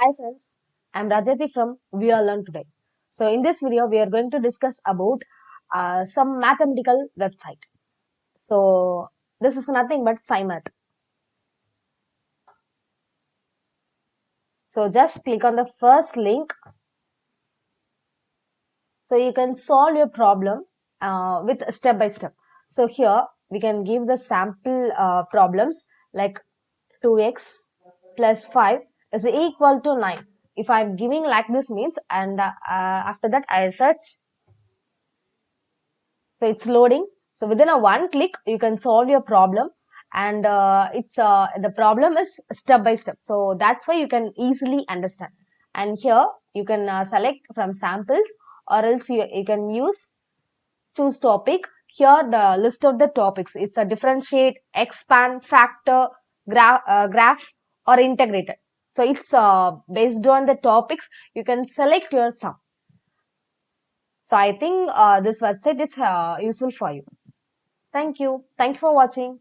Hi friends, I'm Rajathi from We All Learn Today. So in this video, we are going to discuss about some mathematical website. So this is nothing but SciMath. So just click on the first link. So you can solve your problem with step by step. So here we can give the sample problems like 2x plus 5 is equal to 9. If I'm giving like this means and after that I search. So it's loading. So within a one click, you can solve your problem, and it's the problem is step by step. So that's why you can easily understand. And here you can select from samples, or else you can use choose topic. Here the list of the topics. It's a differentiate, expand, factor, graph, or integrated. So it's based on the topics. You can select your sum. So I think this website is useful for you. Thank you. Thank you for watching.